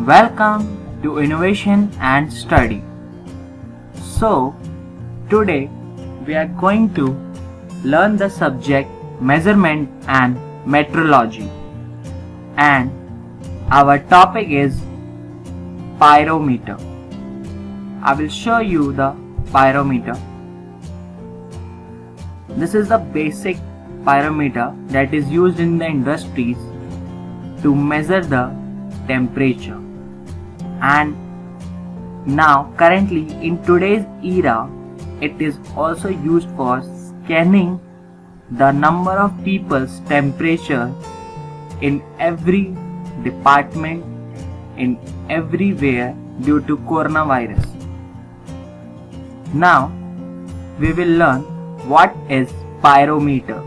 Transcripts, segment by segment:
Welcome to Innovation and Study. So, today we are going to learn the subject measurement and metrology, and our topic is pyrometer. I will show you the pyrometer. This is the basic pyrometer that is used in the industries to measure the temperature. And now currently in today's era, it is also used for scanning the number of people's temperature in every department, in everywhere due to coronavirus. Now we will learn what is pyrometer.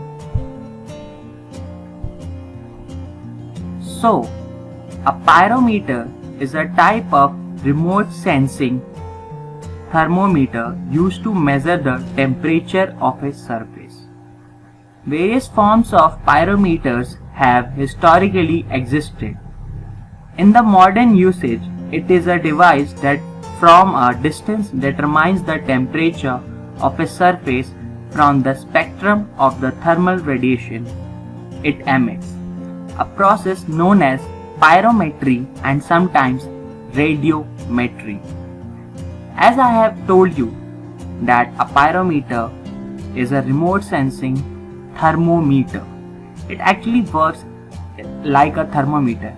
So, a pyrometer is a type of remote sensing thermometer used to measure the temperature of a surface. Various forms of pyrometers have historically existed. In the modern usage, it is a device that from a distance determines the temperature of a surface from the spectrum of the thermal radiation it emits, a process known as pyrometry and sometimes radiometry. As I have told you that a pyrometer is a remote sensing thermometer. It actually works like a thermometer.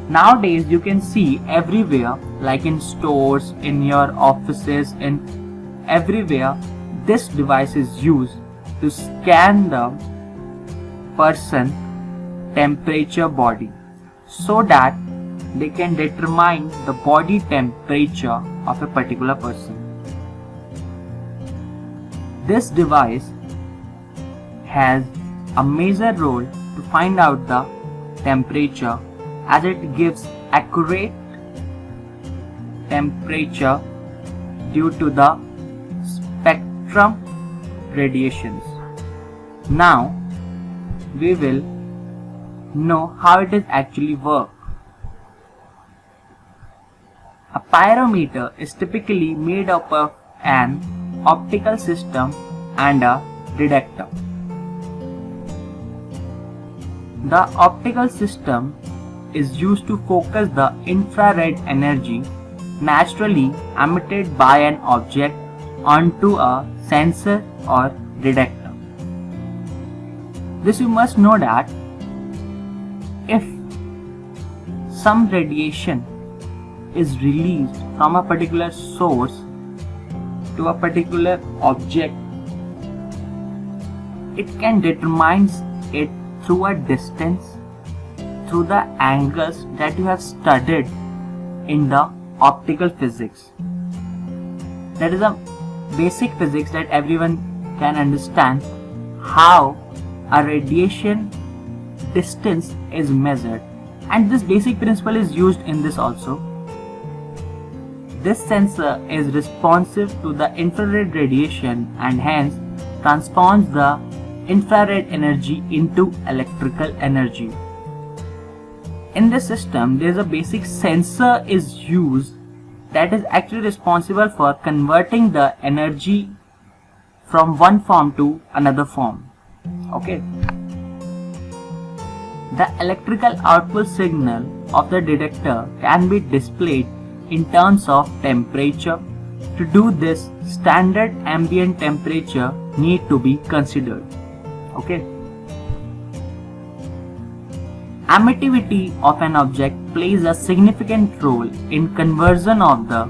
Nowadays you can see everywhere, like in stores, in your offices, in everywhere, this device is used to scan the person temperature body so that they can determine the body temperature of a particular person. This device has a major role to find out the temperature, as it gives accurate temperature due to the spectrum radiations. Now we will know how it is actually work. A pyrometer is typically made up of an optical system and a detector. The optical system is used to focus the infrared energy naturally emitted by an object onto a sensor or detector. This you must know that if some radiation is released from a particular source to a particular object, it can determine it through a distance, through the angles that you have studied in the optical physics. That is a basic physics that everyone can understand, how a radiation distance is measured, and this basic principle is used in this also. This sensor is responsive to the infrared radiation and hence transforms the infrared energy into electrical energy. In this system, there is a basic sensor is used that is actually responsible for converting the energy from one form to another form. Okay. The electrical output signal of the detector can be displayed in terms of temperature. To do this, standard ambient temperature need to be considered. Okay. Emittivity of an object plays a significant role in conversion of the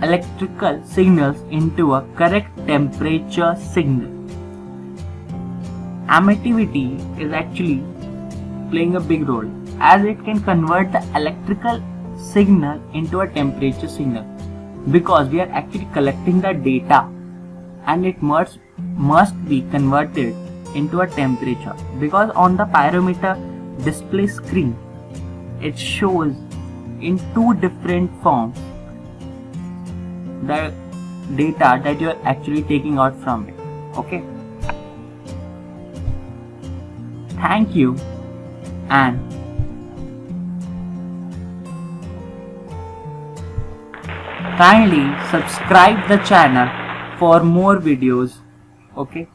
electrical signals into a correct temperature signal. Emittivity is actually playing a big role, as it can convert the electrical signal into a temperature signal, because we are actually collecting the data and it must be converted into a temperature, because on the pyrometer display screen it shows in two different forms the data that you are actually taking out from it. Okay. Thank you and Kindly subscribe the channel for more videos. Okay.